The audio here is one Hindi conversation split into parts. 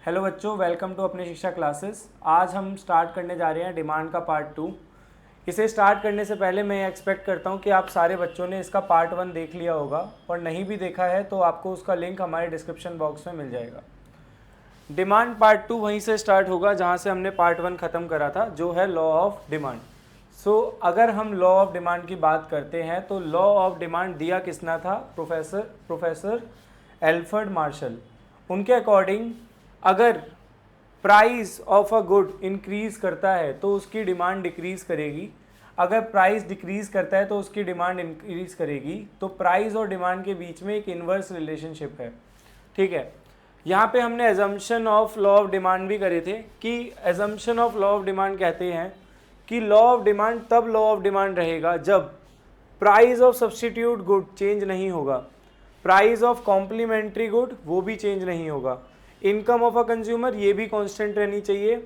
हेलो बच्चों, वेलकम टू अपनी शिक्षा क्लासेस। आज हम स्टार्ट करने जा रहे हैं डिमांड का पार्ट 2। इसे स्टार्ट करने से पहले मैं एक्सपेक्ट करता हूं कि आप सारे बच्चों ने इसका पार्ट 1 देख लिया होगा, और नहीं भी देखा है तो आपको उसका लिंक हमारे डिस्क्रिप्शन बॉक्स में मिल जाएगा। डिमांड पार्ट 2 वहीं से स्टार्ट होगा जहां से हमने पार्ट 1 ख़त्म करा था, जो है लॉ ऑफ डिमांड। अगर हम लॉ ऑफ डिमांड की बात करते हैं तो लॉ ऑफ डिमांड दिया किसना था? Professor Alfred Marshall. उनके अकॉर्डिंग अगर price of a good increase करता है तो उसकी डिमांड डिक्रीज करेगी, अगर प्राइस डिक्रीज करता है तो उसकी डिमांड इंक्रीज करेगी। तो प्राइस और डिमांड के बीच में एक इन्वर्स रिलेशनशिप है। ठीक है, यहाँ पे हमने assumption of law of demand भी करे थे कि assumption of law of demand कहते हैं कि लॉ ऑफ डिमांड तब लॉ ऑफ डिमांड रहेगा जब price of substitute good change नहीं होगा, प्राइस ऑफ कॉम्प्लीमेंट्री गुड वो भी चेंज नहीं होगा, इनकम ऑफ अ कंज्यूमर ये भी कांस्टेंट रहनी चाहिए,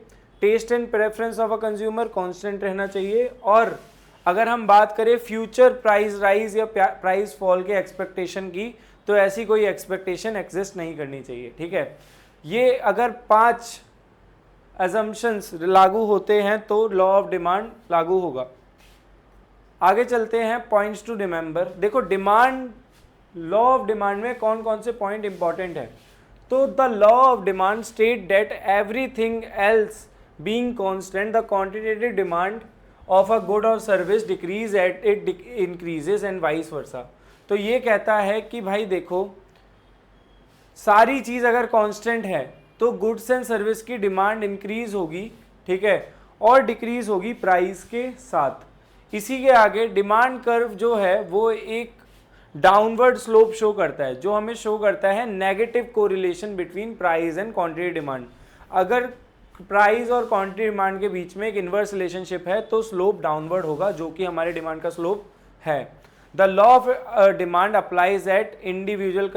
taste and preference of a consumer constant रहना चाहिए, और अगर हम बात करें फ्यूचर प्राइस राइज या प्राइस फॉल के एक्सपेक्टेशन की, तो ऐसी कोई एक्सपेक्टेशन एग्जिस्ट नहीं करनी चाहिए। ठीक है, ये अगर 5 अजम्पशंस लागू होते हैं तो लॉ ऑफ डिमांड लागू होगा। आगे चलते हैं पॉइंट्स टू रिमेंबर। देखो, डिमांड लॉ ऑफ डिमांड में कौन कौन से पॉइंट इंपॉर्टेंट है। तो the law of demand state that everything else being constant the quantitative demand of a good or service decreases at it increases and vice versa. तो ये कहता है कि भाई देखो, सारी चीज अगर कांस्टेंट है तो गुड्स एंड सर्विस की डिमांड इंक्रीज होगी, ठीक है, और डिक्रीज होगी प्राइस के साथ। इसी के आगे डिमांड कर्व जो है वो एक डाउनवर्ड स्लोप शो करता है, जो हमें शो करता है negative correlation between price and quantity demand. अगर प्राइस और क्वांटिटी डिमांड के बीच में एक इन्वर्स रिलेशनशिप है तो स्लोप डाउनवर्ड होगा, जो कि हमारे डिमांड का स्लोप है। The law of demand applies eight individual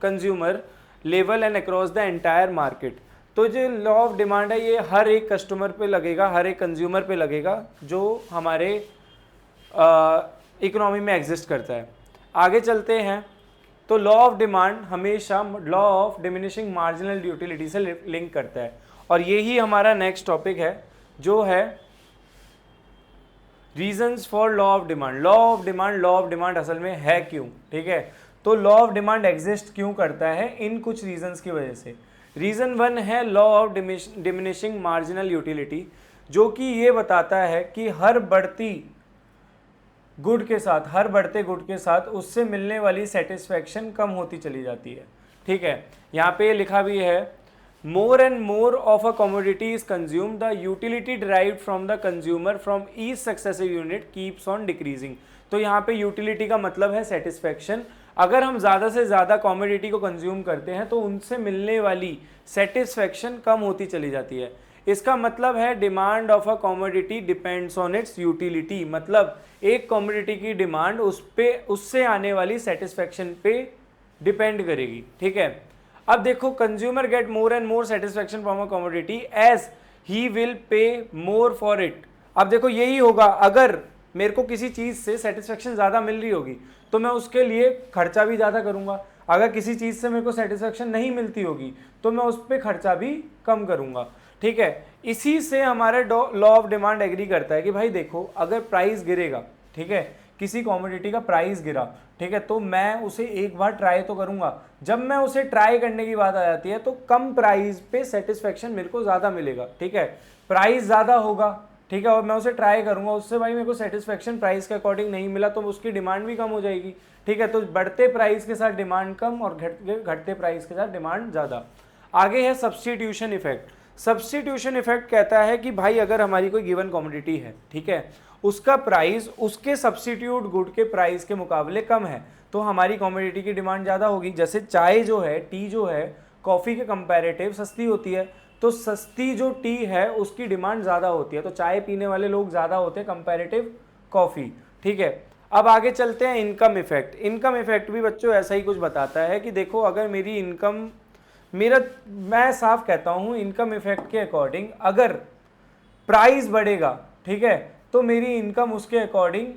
consumer level and across the entire market. तो जो लॉ ऑफ डिमांड है ये हर एक कस्टमर पे लगेगा, हर एक कंज्यूमर पे लगेगा जो हमारे इकोनॉमी में एग्जिस्ट करता है। आगे चलते हैं तो लॉ ऑफ डिमांड हमेशा law of diminishing marginal utility से लिंक करता है, और यही हमारा नेक्स्ट टॉपिक है जो है reasons for law of demand. Law of demand असल में है क्यों? ठीक है, तो लॉ ऑफ डिमांड एग्जिस्ट क्यों करता है? इन कुछ रीजंस की वजह से। रीजन 1 है law of diminishing marginal utility, जो कि ये बताता है कि हर बढ़ते गुड के साथ उससे मिलने वाली सेटिस्फैक्शन कम होती चली जाती है। ठीक है, यहाँ पे लिखा भी है मोर and more of a commodity is consume the utility derived from the consumer from each successive unit keeps on decreasing. तो यहाँ पे यूटिलिटी का मतलब है सेटिस्फैक्शन। अगर हम ज़्यादा से ज़्यादा कमोडिटी को कंज्यूम करते हैं तो उनसे मिलने वाली सेटिस्फैक्शन कम होती चली जाती है। इसका मतलब है demand of a commodity depends on it's utility, मतलब एक कमोडिटी की डिमांड उससे आने वाली सेटिस्फैक्शन पे डिपेंड करेगी। ठीक है, अब देखो, consumer get more and more satisfaction from a commodity as he will pay more for it. अब देखो, यही होगा, अगर मेरे को किसी चीज से सेटिस्फैक्शन ज्यादा मिल रही होगी तो मैं उसके लिए खर्चा भी ज्यादा करूंगा, अगर किसी चीज से मेरे को सेटिस्फैक्शन नहीं मिलती होगी तो मैं उस पर खर्चा भी कम करूंगा। ठीक है, इसी से हमारे लॉ ऑफ डिमांड एग्री करता है कि भाई देखो, अगर प्राइस गिरेगा, ठीक है, किसी कमोडिटी का प्राइस गिरा, ठीक है, तो मैं उसे एक बार ट्राई तो करूंगा। जब मैं उसे ट्राई करने की बात आ जाती है तो कम प्राइस पे सेटिस्फैक्शन मेरे को ज्यादा मिलेगा। ठीक है, प्राइस ज्यादा होगा, ठीक है, और मैं उसे ट्राई करूंगा, उससे भाई मेरे को सेटिस्फैक्शन प्राइस के अकॉर्डिंग नहीं मिला तो उसकी डिमांड भी कम हो जाएगी। ठीक है, तो बढ़ते प्राइस के साथ डिमांड कम और घटते प्राइस के साथ डिमांड ज्यादा। आगे है सब्स्टिट्यूशन इफेक्ट। सब्स्टिट्यूशन इफेक्ट कहता है कि भाई अगर हमारी कोई गिवन कमोडिटी है, ठीक है, उसका प्राइस उसके सब्स्टिट्यूट गुड के प्राइस के मुकाबले कम है तो हमारी कमोडिटी की डिमांड ज़्यादा होगी। जैसे चाय जो है, टी जो है, कॉफ़ी के कंपैरेटिव सस्ती होती है, तो सस्ती जो टी है उसकी डिमांड ज़्यादा होती है, तो चाय पीने वाले लोग ज़्यादा होते हैं कंपैरेटिव कॉफ़ी। ठीक है, अब आगे चलते हैं इनकम इफेक्ट। इनकम इफेक्ट भी बच्चों ऐसा ही कुछ बताता है कि देखो, अगर मेरी इनकम मैं साफ कहता हूं इनकम इफेक्ट के अकॉर्डिंग, अगर प्राइस बढ़ेगा, ठीक है, तो मेरी इनकम उसके अकॉर्डिंग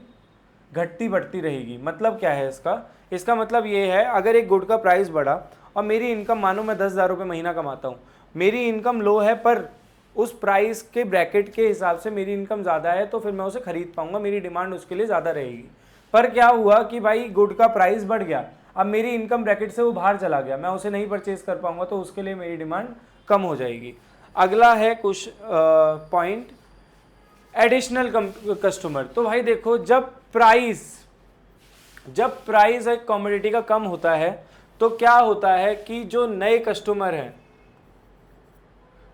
घटती बढ़ती रहेगी। मतलब क्या है इसका? इसका मतलब ये है, अगर एक गुड का प्राइस बढ़ा और मेरी इनकम मानो मैं 10,000 रुपये महीना कमाता हूँ, मेरी इनकम लो है पर उस प्राइस के ब्रैकेट के हिसाब से मेरी इनकम ज़्यादा है, तो फिर मैं उसे खरीद पाऊंगा, मेरी डिमांड उसके लिए ज़्यादा रहेगी। पर क्या हुआ कि भाई गुड का प्राइस बढ़ गया, अब मेरी इनकम ब्रैकेट से वो बाहर चला गया, मैं उसे नहीं परचेज कर पाऊंगा, तो उसके लिए मेरी डिमांड कम हो जाएगी। अगला है कुछ पॉइंट एडिशनल कस्टमर। तो भाई देखो, जब प्राइस एक कमोडिटी का कम होता है तो क्या होता है कि जो नए कस्टमर हैं,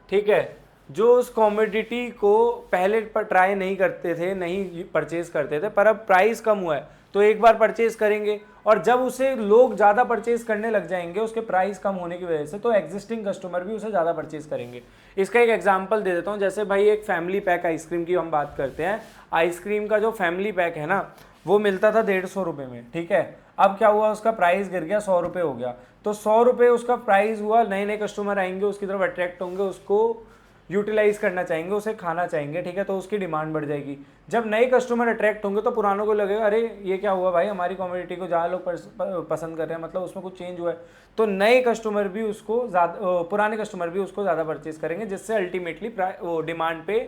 ठीक है, जो उस कमोडिटी को पहले पर ट्राई नहीं करते थे, नहीं परचेज करते थे, पर अब प्राइस कम हुआ है तो एक बार परचेज करेंगे, और जब उसे लोग ज़्यादा परचेज करने लग जाएंगे उसके प्राइस कम होने की वजह से, तो एग्जिस्टिंग कस्टमर भी उसे ज़्यादा परचेज करेंगे। इसका एक एग्जांपल दे देता हूँ। जैसे भाई एक फैमिली पैक आइसक्रीम की हम बात करते हैं, आइसक्रीम का जो फैमिली पैक है ना, वो मिलता था 150 रुपये में, ठीक है। अब क्या हुआ, उसका प्राइस गिर गया, 100 रुपये हो गया, तो 100 रुपये उसका प्राइस हुआ। नए नए कस्टमर आएंगे, उसकी तरफ अट्रैक्ट होंगे, उसको यूटिलाइज करना चाहेंगे, उसे खाना चाहेंगे, ठीक है, तो उसकी डिमांड बढ़ जाएगी। जब नए कस्टमर अट्रैक्ट होंगे तो पुरानों को लगेगा अरे ये क्या हुआ भाई, हमारी कम्युनिटी को ज़्यादा लोग पसंद कर रहे हैं, मतलब उसमें कुछ चेंज हुआ है, तो नए कस्टमर भी उसको ज़्यादा, पुराने कस्टमर भी उसको ज़्यादा परचेज करेंगे, जिससे अल्टीमेटली वो डिमांड पे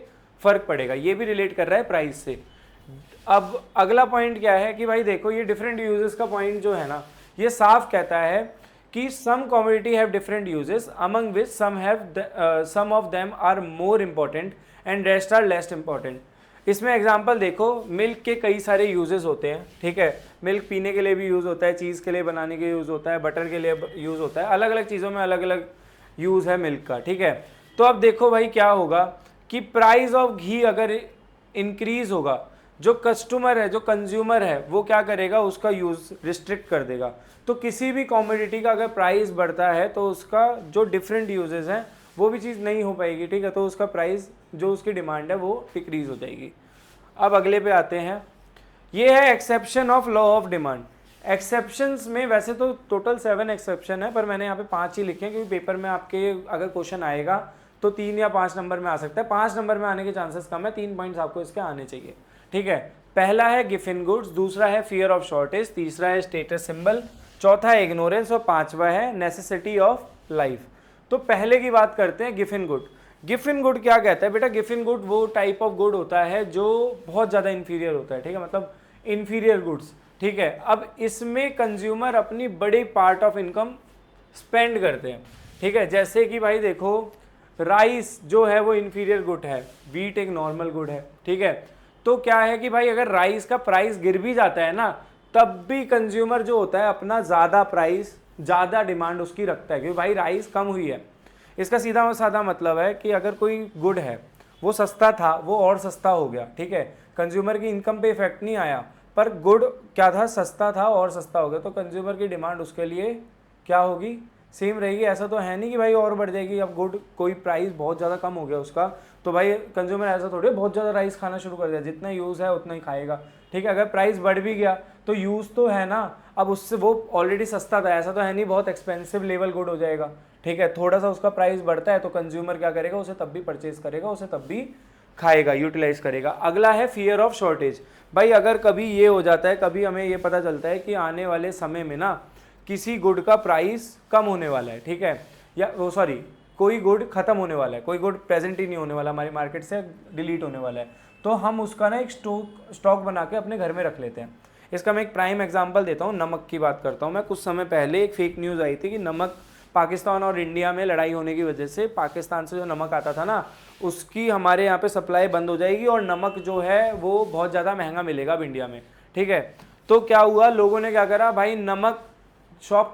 फ़र्क पड़ेगा। ये भी रिलेट कर रहा है प्राइस से। अब अगला पॉइंट क्या है कि भाई देखो, ये डिफरेंट यूजेस का पॉइंट जो है ना, ये साफ कहता है कि some commodity have different uses among which some of them are more important and rest are less important. इसमें एग्जांपल देखो, मिल्क के कई सारे यूजेस होते हैं, ठीक है, मिल्क पीने के लिए भी यूज़ होता है, चीज़ के लिए बनाने के यूज़ होता है, बटर के लिए यूज़ होता है, अलग अलग चीज़ों में अलग अलग यूज़ है मिल्क का, ठीक है। तो अब देखो भाई क्या होगा कि प्राइस ऑफ घी अगर इंक्रीज होगा, जो कस्टमर है, जो कंज्यूमर है, वो क्या करेगा, उसका यूज़ रिस्ट्रिक्ट कर देगा। तो किसी भी कमोडिटी का अगर प्राइस बढ़ता है तो उसका जो डिफरेंट यूजेस हैं वो भी चीज़ नहीं हो पाएगी, ठीक है, तो उसका प्राइस, जो उसकी डिमांड है, वो डिक्रीज हो जाएगी। अब अगले पे आते हैं, ये है exception of law of demand. Exceptions में वैसे तो टोटल 7 एक्सेप्शन है, पर मैंने यहाँ पे 5 ही लिखे हैं, क्योंकि पेपर में आपके अगर क्वेश्चन आएगा तो 3 या 5 नंबर में आ सकता है। 5 नंबर में आने के चांसेस कम है, 3 पॉइंट्स आपको इसके आने चाहिए, ठीक है। पहला है गिवन गुड्स, दूसरा है फियर ऑफ शॉर्टेज, तीसरा है स्टेटस सिंबल, चौथा है इग्नोरेंस, और पांचवा है नेसेसिटी ऑफ लाइफ। तो पहले की बात करते हैं गिवन गुड। गिवन गुड क्या कहता है बेटा, गिवन गुड वो टाइप ऑफ गुड होता है जो बहुत ज़्यादा इन्फीरियर होता है, ठीक है, मतलब इन्फीरियर गुड्स, ठीक है। अब इसमें कंज्यूमर अपनी बड़ी पार्ट ऑफ इनकम स्पेंड करते हैं, ठीक है। जैसे कि भाई देखो, राइस जो है वो इन्फीरियर गुड है, वीट एक नॉर्मल गुड है, ठीक है। तो क्या है कि भाई अगर राइस का प्राइस गिर भी जाता है ना, तब भी कंज्यूमर जो होता है अपना ज़्यादा प्राइस, ज़्यादा डिमांड उसकी रखता है, क्योंकि भाई राइस कम हुई है। इसका सीधा और साधा मतलब है कि अगर कोई गुड है, वो सस्ता था, वो और सस्ता हो गया, ठीक है, कंज्यूमर की इनकम पे इफेक्ट नहीं आया, पर गुड क्या था, सस्ता था और सस्ता हो गया, तो कंज्यूमर की डिमांड उसके लिए क्या होगी, सेम रहेगी। ऐसा तो है नहीं कि भाई और बढ़ जाएगी। अब गुड कोई प्राइस बहुत ज़्यादा कम हो गया उसका, तो भाई कंज्यूमर ऐसा थोड़ी बहुत ज़्यादा राइस खाना शुरू कर दिया, जितना यूज़ है उतना ही खाएगा, ठीक है। अगर प्राइस बढ़ भी गया तो यूज़ तो है ना, अब उससे वो ऑलरेडी सस्ता था, ऐसा तो है नहीं बहुत एक्सपेंसिव लेवल गुड हो जाएगा, ठीक है। थोड़ा सा उसका प्राइस बढ़ता है तो कंज्यूमर क्या करेगा, उसे तब भी परचेज करेगा, उसे तब भी खाएगा, यूटिलाइज करेगा। अगला है फियर ऑफ शॉर्टेज। भाई अगर कभी ये हो जाता है, कभी हमें ये पता चलता है कि आने वाले समय में ना किसी गुड का प्राइस कम होने वाला है, ठीक है, या वो सॉरी कोई गुड खत्म होने वाला है, कोई गुड प्रेजेंट ही नहीं होने वाला, हमारी मार्केट से डिलीट होने वाला है, तो हम उसका ना एक स्टॉक बना के अपने घर में रख लेते हैं। इसका मैं एक प्राइम एग्जांपल देता हूँ, नमक की बात करता हूँ मैं। कुछ समय पहले एक फेक न्यूज़ आई थी कि नमक, पाकिस्तान और इंडिया में लड़ाई होने की वजह से पाकिस्तान से जो नमक आता था ना, उसकी हमारे यहाँ पे सप्लाई बंद हो जाएगी और नमक जो है वो बहुत ज़्यादा महंगा मिलेगा अब इंडिया में, ठीक है। तो क्या हुआ, लोगों ने क्या करा भाई, नमक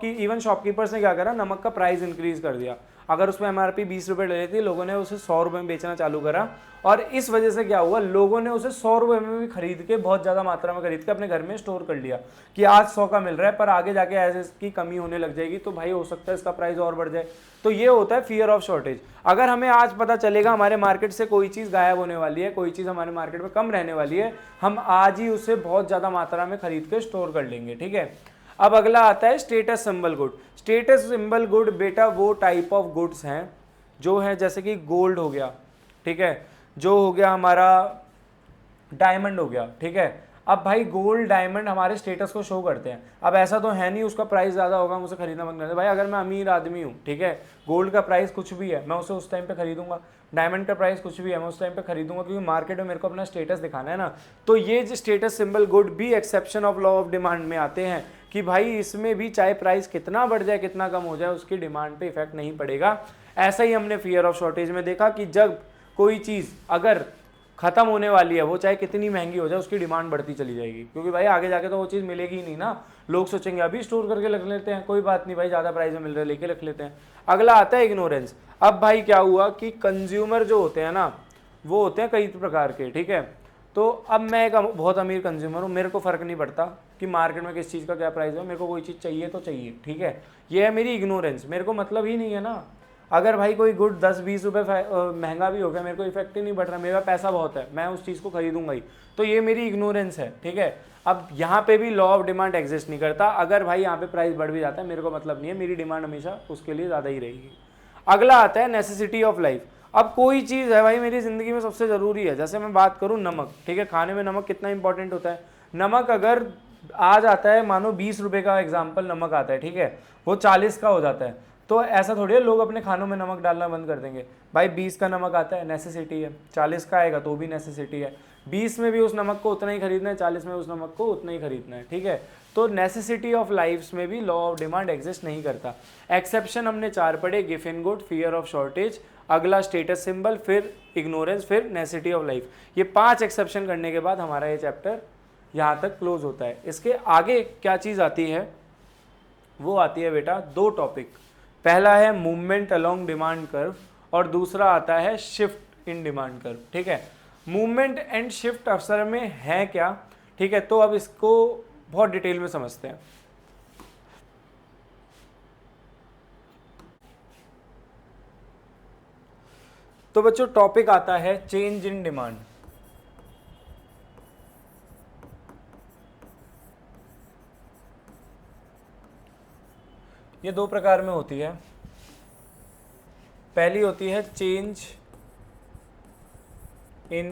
इवन शॉपकीपर्स ने क्या करा, नमक का प्राइस इंक्रीज कर दिया। अगर उसमें MRP 20 रुपये ले थी, लोगों ने उसे 100 रुपये में बेचना चालू करा, और इस वजह से क्या हुआ, लोगों ने उसे 100 रुपये में भी खरीद के, बहुत ज़्यादा मात्रा में खरीद के अपने घर में स्टोर कर लिया कि आज 100 का मिल रहा है, पर आगे जाके ऐसे इसकी कमी होने लग जाएगी, तो भाई हो सकता है इसका प्राइस और बढ़ जाए। तो ये होता है फियर ऑफ शॉर्टेज। अगर हमें आज पता चलेगा हमारे मार्केट से कोई चीज़ गायब होने वाली है, कोई चीज़ हमारे मार्केट में कम रहने वाली है, हम आज ही उसे बहुत ज़्यादा मात्रा में खरीद के स्टोर कर लेंगे, ठीक है। अब अगला आता है status symbol good. Status symbol good बेटा वो टाइप ऑफ गुड्स हैं जो है, जैसे कि गोल्ड हो गया, ठीक है, जो हो गया हमारा डायमंड हो गया, ठीक है। अब भाई गोल्ड डायमंड हमारे स्टेटस को शो करते हैं। अब ऐसा तो है नहीं उसका प्राइस ज़्यादा होगा मुझे खरीदना बंद कर दे। भाई अगर मैं अमीर आदमी हूँ, ठीक है, गोल्ड का प्राइस कुछ भी है मैं उसे उस टाइम पे खरीदूंगा, डायमंड का प्राइस कुछ भी है मैं उस टाइम पे खरीदूंगा, क्योंकि मार्केट में मेरे को अपना स्टेटस दिखाना है ना। तो ये जो स्टेटस सिंबल गुड भी exception of law of demand में आते हैं कि भाई इसमें भी चाहे प्राइस कितना बढ़ जाए कितना कम हो जाए उसकी डिमांड पे इफेक्ट नहीं पड़ेगा। ऐसा ही हमने फियर ऑफ शॉर्टेज में देखा कि जब कोई चीज़ अगर खत्म होने वाली है वो चाहे कितनी महंगी हो जाए उसकी डिमांड बढ़ती चली जाएगी, क्योंकि भाई आगे जाके तो वो चीज़ मिलेगी ही नहीं ना। लोग सोचेंगे अभी स्टोर करके रख लेते हैं, कोई बात नहीं भाई ज़्यादा प्राइस में मिल रहा है लेके रख लेते हैं। अगला आता है इग्नोरेंस। अब भाई क्या हुआ कि कंज्यूमर जो होते हैं ना वो होते हैं कई प्रकार के, ठीक है। तो अब मैं एक बहुत अमीर कंज्यूमर हूँ, मेरे को फ़र्क नहीं पड़ता कि मार्केट में किस चीज़ का क्या प्राइस है, मेरे को कोई चीज़ चाहिए तो चाहिए, ठीक है। ये है मेरी इग्नोरेंस, मेरे को मतलब ही नहीं है ना। अगर भाई कोई गुड 10-20 रुपये महंगा भी हो गया मेरे को इफेक्ट ही नहीं बढ़ रहा, मेरा पैसा बहुत है, मैं उस चीज़ को खरीदूंगा ही, तो ये मेरी इग्नोरेंस है, ठीक है। अब यहाँ पे भी लॉ ऑफ डिमांड एग्जिस्ट नहीं करता। अगर भाई यहाँ पे प्राइस बढ़ भी जाता है मेरे को मतलब नहीं है, मेरी डिमांड हमेशा उसके लिए ज़्यादा ही रहेगी। अगला आता है नेसेसिटी ऑफ लाइफ। अब कोई चीज़ है भाई मेरी ज़िंदगी में सबसे ज़रूरी है, जैसे मैं बात करूँ नमक, ठीक है, खाने में नमक कितना इंपॉर्टेंट होता है। नमक अगर आ जाता है, मानो 20 रुपये का एग्जाम्पल नमक आता है, ठीक है, वो 40 का हो जाता है, तो ऐसा थोड़ी है लोग अपने खानों में नमक डालना बंद कर देंगे। भाई 20 का नमक आता है, नेसेसिटी है, 40 का आएगा तो भी नेसेसिटी है, 20 में भी उस नमक को उतना ही खरीदना है, 40 में उस नमक को उतना ही खरीदना है, ठीक है। तो नेसेसिटी ऑफ लाइफ्स में भी लॉ ऑफ डिमांड एग्जिस्ट नहीं करता। एक्सेप्शन हमने 4 पढ़े, given good, fear of shortage, अगला स्टेटस सिंबल, फिर इग्नोरेंस, फिर नेसेसिटी ऑफ लाइफ। ये 5 एक्सेप्शन करने के बाद हमारा ये चैप्टर यहाँ तक क्लोज होता है। इसके आगे क्या चीज़ आती है, वो आती है बेटा 2 टॉपिक। पहला है मूवमेंट अलोंग डिमांड कर्व और दूसरा आता है शिफ्ट इन डिमांड कर्व, ठीक है। मूवमेंट एंड शिफ्ट अवसर में है क्या, ठीक है, तो अब इसको बहुत डिटेल में समझते हैं। तो बच्चों टॉपिक आता है चेंज इन डिमांड। ये 2 प्रकार में होती है। पहली होती है चेंज इन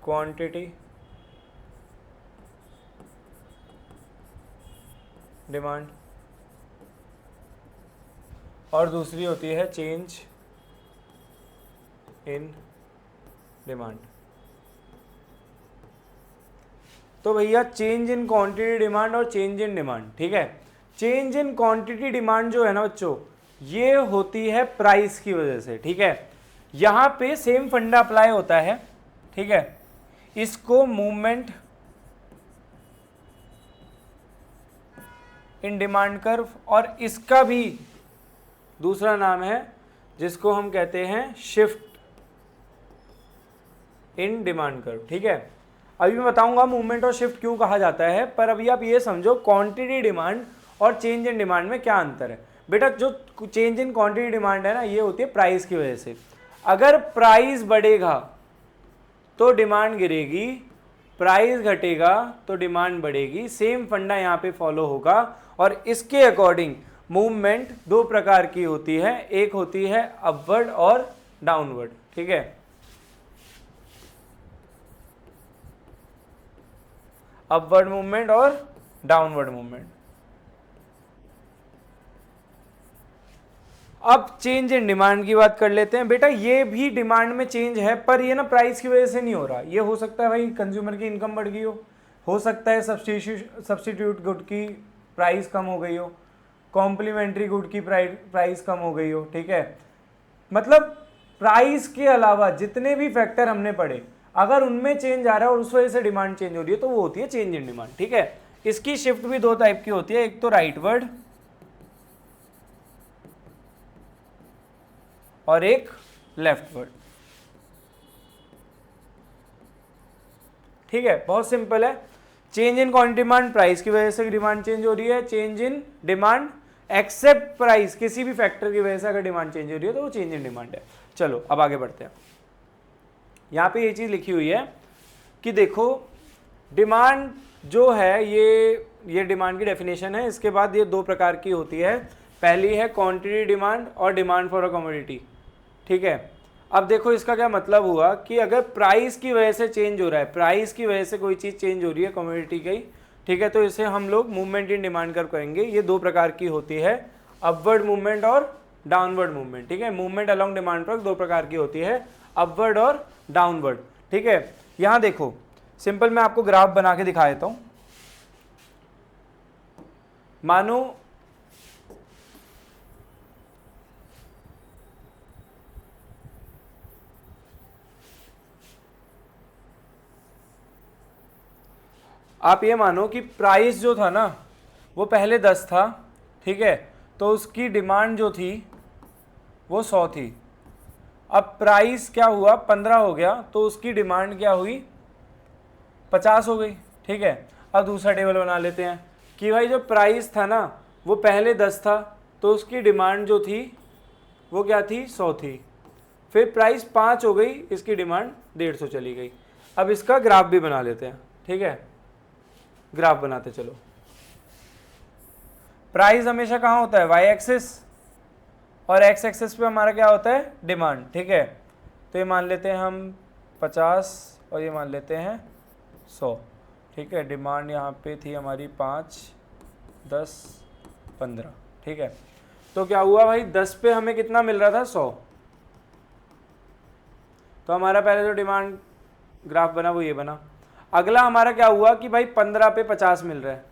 क्वांटिटी डिमांड और दूसरी होती है चेंज इन डिमांड। तो भैया चेंज इन क्वांटिटी डिमांड और चेंज इन डिमांड, ठीक है। चेंज इन क्वांटिटी डिमांड जो है ना बच्चों, ये होती है प्राइस की वजह से, ठीक है। यहां पे सेम फंडा अप्लाई होता है, ठीक है। इसको मूवमेंट इन डिमांड कर्व और इसका भी दूसरा नाम है जिसको हम कहते हैं शिफ्ट इन डिमांड कर्व, ठीक है। अभी मैं बताऊंगा मूवमेंट और शिफ्ट क्यों कहा जाता है, पर अभी आप ये समझो क्वांटिटी डिमांड और चेंज इन डिमांड में क्या अंतर है। बेटा जो चेंज इन क्वांटिटी डिमांड है ना, ये होती है प्राइस की वजह से। अगर प्राइस बढ़ेगा तो डिमांड गिरेगी, प्राइस घटेगा तो डिमांड बढ़ेगी। सेम फंडा यहाँ पे फॉलो होगा और इसके अकॉर्डिंग मूवमेंट 2 प्रकार की होती है, एक होती है अपवर्ड और डाउनवर्ड, ठीक है। अपवर्ड मूवमेंट और डाउनवर्ड मूवमेंट। अब चेंज इन डिमांड की बात कर लेते हैं। बेटा ये भी डिमांड में चेंज है, पर ये ना प्राइस की वजह से नहीं हो रहा। ये हो सकता है भाई कंज्यूमर की इनकम बढ़ गई हो सकता है सब्स्टिट्यूट गुड की प्राइस कम हो गई हो, कॉम्प्लीमेंट्री गुड की प्राइस कम हो गई हो, ठीक है। मतलब प्राइस के अलावा जितने भी फैक्टर हमने पढ़े, अगर उनमें चेंज आ रहा है और उस वजह से डिमांड चेंज हो रही है तो वो होती है चेंज इन डिमांड, ठीक है। इसकी शिफ्ट भी 2 टाइप की होती है, एक तो राइटवर्ड और एक लेफ्टवर्ड, ठीक है। बहुत सिंपल है। Change in quantity demand price की वजह से डिमांड चेंज हो रही है, change in demand except price किसी भी फैक्टर की वजह से अगर डिमांड चेंज हो रही है तो वो चेंज इन डिमांड है। चलो अब आगे बढ़ते हैं। यहाँ पे ये चीज़ लिखी हुई है कि देखो डिमांड जो है ये डिमांड की डेफिनेशन है। इसके बाद ये 2 प्रकार की होती है। पहली है क्वांटिटी डिमांड और डिमांड फॉर अ कमोडिटी, ठीक है। अब देखो इसका क्या मतलब हुआ कि अगर प्राइस की वजह से चेंज हो रहा है, प्राइस की वजह से कोई चीज़ चेंज हो रही है कमोडिटी की, ठीक है, तो इसे हम लोग मूवमेंट इन डिमांड कर्व कहेंगे। ये दो प्रकार की होती है, अपवर्ड मूवमेंट और डाउनवर्ड मूवमेंट, ठीक है। मूवमेंट अलोंग डिमांड कर्व दो प्रकार की होती है, अपवर्ड और डाउनवर्ड, ठीक है। यहाँ देखो सिंपल मैं आपको ग्राफ बना के दिखा देता हूँ। मानो आप ये मानो कि प्राइस जो था ना वो पहले 10 था, ठीक है, तो उसकी डिमांड जो थी वो 100 थी। अब प्राइस क्या हुआ 15 हो गया, तो उसकी डिमांड क्या हुई 50 हो गई, ठीक है। अब दूसरा टेबल बना लेते हैं कि भाई जो प्राइस था ना वो पहले 10 था, तो उसकी डिमांड जो थी वो क्या थी 100 थी। फिर प्राइस 5 हो गई, इसकी डिमांड 150 चली गई। अब इसका ग्राफ भी बना लेते हैं, ठीक है, ग्राफ बनाते चलो। प्राइस हमेशा कहाँ होता है, वाई एक्सिस, और एक्स एक्सिस पे हमारा क्या होता है, डिमांड, ठीक है। तो ये मान लेते हैं हम 50 और ये मान लेते हैं 100, ठीक है। डिमांड यहाँ पे थी हमारी 5, 10, 15, ठीक है। तो क्या हुआ भाई 10 पे हमें कितना मिल रहा था 100, तो हमारा पहले जो डिमांड ग्राफ बना वो ये बना। अगला हमारा क्या हुआ कि भाई 15 पे 50 मिल रहा है,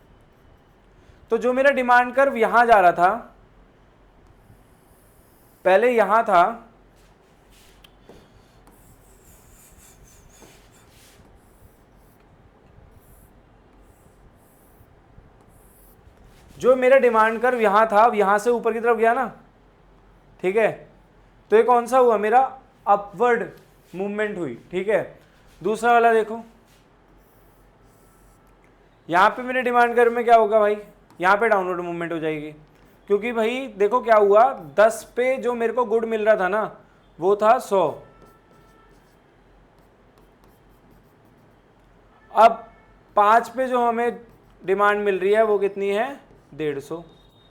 तो जो मेरा डिमांड कर्व यहां जा रहा था, पहले यहां था, जो मेरा डिमांड कर्व यहां था अब यहां से ऊपर की तरफ गया ना, ठीक है, तो ये कौन सा हुआ मेरा अपवर्ड मूवमेंट हुई, ठीक है। दूसरा वाला देखो, यहां पे मेरे डिमांड कर्व में क्या होगा भाई, यहां पे डाउनवर्ड मूवमेंट हो जाएगी, क्योंकि भाई देखो क्या हुआ 10 पे जो मेरे को गुड मिल रहा था ना वो था 100, अब 5 पे जो हमें डिमांड मिल रही है वो कितनी है 150,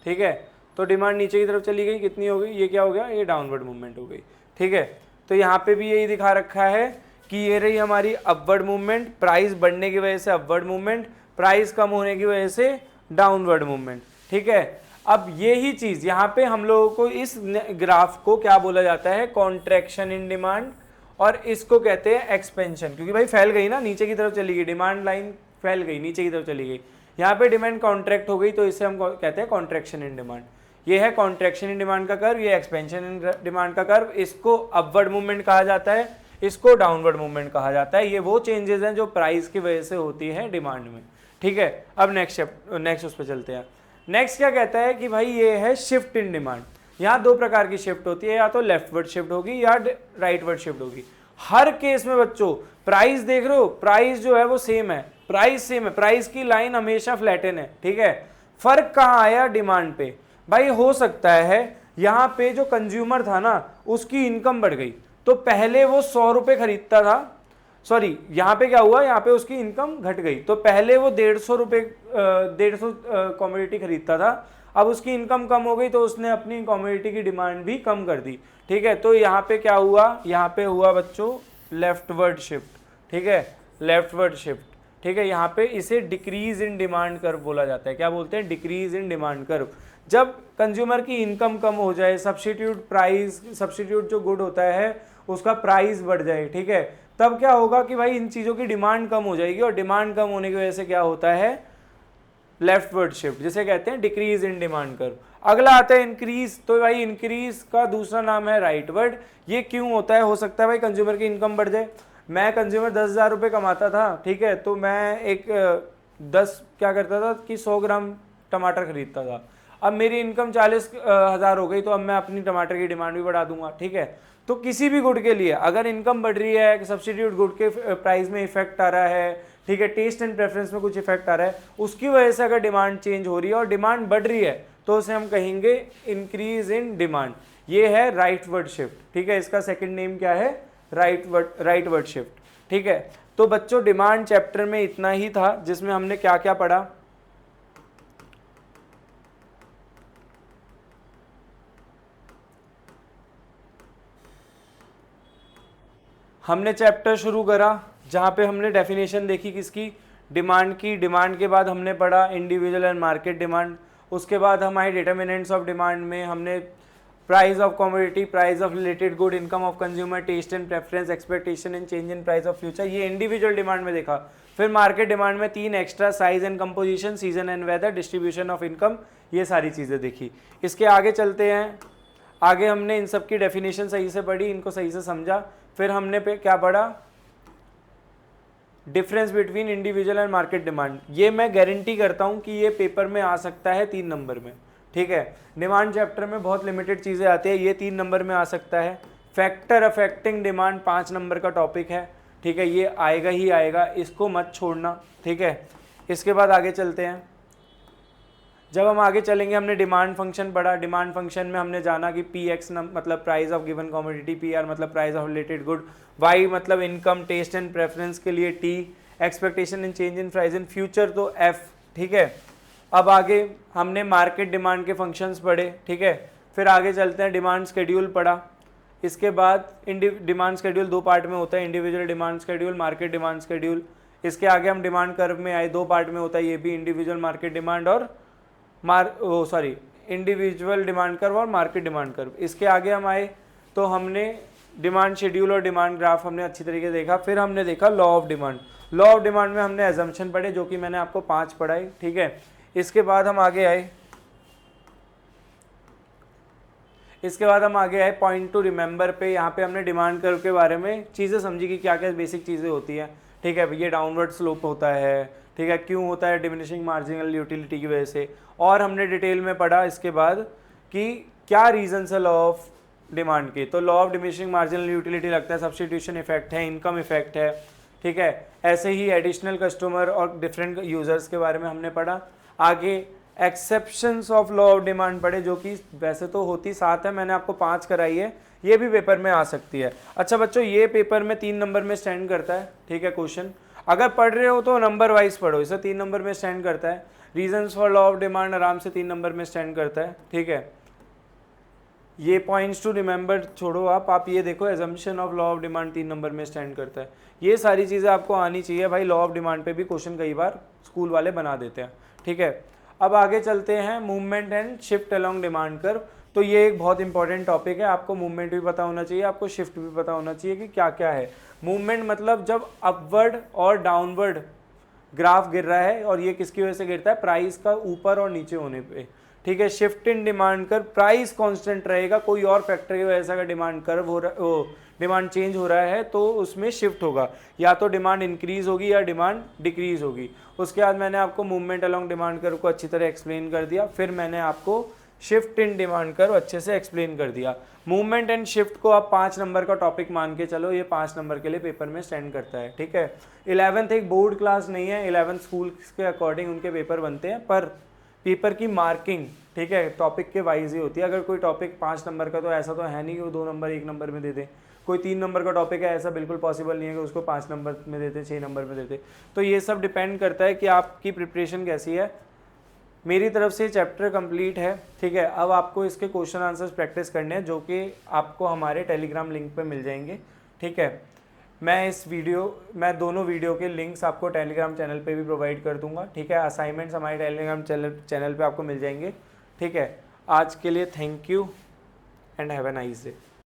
ठीक है। तो डिमांड नीचे की तरफ चली गई, कितनी हो गई, ये क्या हो गया, ये डाउनवर्ड मूवमेंट हो गई, ठीक है। तो यहाँ पे भी यही दिखा रखा है कि ये रही हमारी अपवर्ड मूवमेंट, प्राइस बढ़ने की वजह से अपवर्ड मूवमेंट, प्राइस कम होने की वजह से डाउनवर्ड मूवमेंट, ठीक है। अब यही चीज यहाँ पे हम लोगों को इस ग्राफ को क्या बोला जाता है, कॉन्ट्रैक्शन इन डिमांड, और इसको कहते हैं एक्सपेंशन, क्योंकि भाई फैल गई ना, नीचे की तरफ चली गई, डिमांड लाइन फैल गई, नीचे की तरफ चली गई, यहाँ पे डिमांड कॉन्ट्रैक्ट हो गई, तो इसे हम कहते हैं कॉन्ट्रैक्शन इन डिमांड। ये है कॉन्ट्रैक्शन इन डिमांड का कर्व, ये एक्सपेंशन इन डिमांड का कर्व, इसको अपवर्ड मूवमेंट कहा जाता है, इसको डाउनवर्ड मूवमेंट कहा जाता है। ये वो चेंजेस हैं जो प्राइस की वजह से होती है डिमांड में, ठीक है। अब नेक्स्ट उस पर चलते हैं। नेक्स्ट क्या कहता है कि भाई ये है शिफ्ट इन डिमांड। यहाँ दो प्रकार की शिफ्ट होती है, या तो लेफ्टवर्ड शिफ्ट होगी या राइटवर्ड शिफ्ट होगी। हर केस में बच्चों प्राइस देख रहे हो, प्राइस जो है वो सेम है, प्राइस सेम है, प्राइस की लाइन हमेशा फ्लैटन है, ठीक है। फर्क कहाँ आया, डिमांड पे। भाई हो सकता है यहाँ पे जो कंज्यूमर था ना उसकी इनकम बढ़ गई, तो पहले वो 100 रुपये खरीदता था, सॉरी यहाँ पे क्या हुआ, यहाँ पे उसकी इनकम घट गई, तो पहले वो 150 रुपये 150 कॉमोडिटी खरीदता था, अब उसकी इनकम कम हो गई तो उसने अपनी कॉमोडिटी की डिमांड भी कम कर दी, ठीक है। तो यहाँ पे क्या हुआ, यहाँ पे हुआ बच्चों लेफ्टवर्ड शिफ्ट, ठीक है, लेफ्टवर्ड शिफ्ट, ठीक है। यहाँ पे इसे डिक्रीज इन डिमांड कर्व बोला जाता है। क्या बोलते हैं, डिक्रीज इन डिमांड कर्व। जब कंज्यूमर की इनकम कम हो जाए, सब्स्टिट्यूट प्राइस, सब्स्टिट्यूट जो गुड होता है उसका प्राइस बढ़ जाए, ठीक है, तब क्या होगा कि भाई इन चीज़ों की डिमांड कम हो जाएगी, और डिमांड कम होने की वजह से क्या होता है, लेफ्टवर्ड शिफ्ट, जिसे कहते हैं डिक्रीज इन डिमांड कर्व। अगला आता है इंक्रीज, तो भाई इंक्रीज का दूसरा नाम है राइटवर्ड। ये क्यों होता है, हो सकता है भाई कंज्यूमर की इनकम बढ़ जाए। मैं कंज्यूमर 10,000 रुपये कमाता था, ठीक है, तो मैं एक 10 क्या करता था कि 100 ग्राम टमाटर खरीदता था, अब मेरी इनकम 40,000 हो गई, तो अब मैं अपनी टमाटर की डिमांड भी बढ़ा दूंगा, ठीक है। तो किसी भी गुड के लिए अगर इनकम बढ़ रही है, सब्स्टिट्यूट गुड के प्राइस में इफेक्ट आ रहा है, ठीक है, टेस्ट एंड प्रेफरेंस में कुछ इफेक्ट आ रहा है, उसकी वजह से अगर डिमांड चेंज हो रही है और डिमांड बढ़ रही है, तो उसे हम कहेंगे इंक्रीज इन डिमांड। ये है राइटवर्ड शिफ्ट, ठीक है, इसका सेकंड नेम क्या है, राइटवर्ड शिफ्ट, ठीक है। तो बच्चों डिमांड चैप्टर में इतना ही था, जिसमें हमने क्या क्या पढ़ा। हमने चैप्टर शुरू करा जहाँ पे हमने डेफिनेशन देखी किसकी, डिमांड की। डिमांड के बाद हमने पढ़ा इंडिविजुअल एंड मार्केट डिमांड। उसके बाद हमारे डिटर्मिनेंट्स ऑफ डिमांड में हमने price of commodity, price of related good, income of consumer, taste and preference, expectation and change in price of future, ये इंडिविजुअल डिमांड में देखा। फिर मार्केट डिमांड में 3 extra, size and composition, season and weather, distribution of income, ये सारी चीज़ें देखी। इसके आगे चलते हैं, आगे हमने इन सब की डेफिनेशन सही से पढ़ी, इनको सही से समझा। फिर हमने पे क्या पढ़ा, difference between individual and market demand. ये मैं गारंटी करता हूँ कि ये पेपर में आ सकता है 3 नंबर में, ठीक है। डिमांड चैप्टर में बहुत लिमिटेड चीज़ें आती है, ये 3 नंबर में आ सकता है। फैक्टर अफेक्टिंग डिमांड 5 नंबर का टॉपिक है, ठीक है, ये आएगा ही आएगा, इसको मत छोड़ना, ठीक है। इसके बाद आगे चलते हैं। जब हम आगे चलेंगे, हमने डिमांड फंक्शन पढ़ा। डिमांड फंक्शन में हमने जाना कि पी एक्स मतलब price of given commodity, P R मतलब price of related good, Y मतलब इनकम, टेस्ट एंड प्रेफरेंस के लिए T, expectation and change in price in future तो एफ, ठीक है। अब आगे हमने मार्केट डिमांड के फंक्शंस पढ़े, ठीक है। फिर आगे चलते हैं, डिमांड शेड्यूल पढ़ा। इसके बाद डिमांड शेड्यूल 2 पार्ट में होता है, individual demand schedule, market demand schedule. इसके आगे हम डिमांड कर्व में आए, 2 पार्ट में होता है ये भी, इंडिविजुअल मार्केट डिमांड और इंडिविजुअल डिमांड कर्व और मार्केट डिमांड कर्व। इसके आगे हम आए तो हमने डिमांड शेड्यूल और डिमांड ग्राफ हमने अच्छी तरीके से देखा। फिर हमने देखा law of demand. Law of demand में हमने एजम्पशन पढ़े, जो कि मैंने आपको 5 पढ़ाई, ठीक है। इसके बाद हम आगे आए पॉइंट टू रिमेंबर पे। यहाँ पे हमने डिमांड कर्व के बारे में चीज़ें समझी कि क्या क्या बेसिक चीज़ें होती हैं, ठीक है। ये डाउनवर्ड स्लोप होता है, ठीक है, क्यों होता है, डिमिनिशिंग मार्जिनल यूटिलिटी की वजह से। और हमने डिटेल में पढ़ा इसके बाद कि क्या रीजंस है लॉ ऑफ डिमांड के। तो law of diminishing marginal utility लगता है, सब्स्टिट्यूशन इफेक्ट है, इनकम इफेक्ट है, ठीक है। ऐसे ही एडिशनल कस्टमर और डिफरेंट यूजर्स के बारे में हमने पढ़ा। आगे exceptions of law of demand पढ़े, जो कि वैसे तो होती 7 है, मैंने आपको 5 कराई है, ये भी पेपर में आ सकती है। अच्छा बच्चों, ये पेपर में 3 नंबर में स्टैंड करता है, ठीक है। क्वेश्चन अगर पढ़ रहे हो तो नंबर वाइज पढ़ो, इसे 3 नंबर में स्टैंड करता है। Reasons for law of demand आराम से 3 नंबर में स्टैंड करता है, ठीक है। ये पॉइंट्स टू रिमेंबर छोड़ो, आप ये देखो, assumption of law of demand 3 number में स्टैंड करता है। ये सारी चीज़ें आपको आनी चाहिए भाई। लॉ ऑफ डिमांड पे भी क्वेश्चन कई बार स्कूल वाले बना देते हैं, ठीक है। अब आगे चलते हैं, movement and shift along demand curve. तो ये एक बहुत इंपॉर्टेंट टॉपिक है, आपको मूवमेंट भी पता होना चाहिए, आपको शिफ्ट भी पता होना चाहिए कि क्या क्या है। मूवमेंट मतलब जब अपवर्ड और डाउनवर्ड ग्राफ गिर रहा है, और ये किसकी वजह से गिरता है, प्राइस का ऊपर और नीचे होने पे, ठीक है। Shift in demand curve, price constant रहेगा, कोई और फैक्टर की वजह से अगर डिमांड कर्व हो रहा डिमांड चेंज हो रहा है तो उसमें शिफ्ट होगा, या तो डिमांड इंक्रीज होगी या डिमांड डिक्रीज होगी। उसके बाद मैंने आपको मूवमेंट अलोंग डिमांड कर्व को अच्छी तरह एक्सप्लेन कर दिया। फिर मैंने आपको शिफ्ट इन डिमांड कर्व अच्छे से एक्सप्लेन कर दिया। मूवमेंट एंड शिफ्ट को आप 5 नंबर का टॉपिक मान के चलो, ये 5 नंबर के लिए पेपर में स्टैंड करता है, ठीक है। 11th एक बोर्ड क्लास नहीं है, 11th स्कूल के अकॉर्डिंग उनके पेपर बनते हैं, पर पेपर की मार्किंग, ठीक है, टॉपिक के वाइज ही होती है। अगर कोई टॉपिक 5 नंबर का, तो ऐसा तो है नहीं कि वो 2 नंबर 1 नंबर में दे दे। कोई 3 नंबर का टॉपिक है, ऐसा बिल्कुल पॉसिबल नहीं है कि उसको 5 नंबर में देते, 6 नंबर में देते। तो ये सब डिपेंड करता है कि आपकी प्रिपरेशन कैसी है। मेरी तरफ से चैप्टर कंप्लीट है, ठीक है। अब आपको इसके क्वेश्चन आंसर्स प्रैक्टिस करने हैं, जो कि आपको हमारे टेलीग्राम लिंक पे मिल जाएंगे, ठीक है। मैं दोनों वीडियो के लिंक्स आपको टेलीग्राम चैनल पे भी प्रोवाइड कर दूंगा, ठीक है। असाइनमेंट्स हमारे टेलीग्राम चैनल पे आपको मिल जाएंगे, ठीक है। आज के लिए thank you and have a nice day.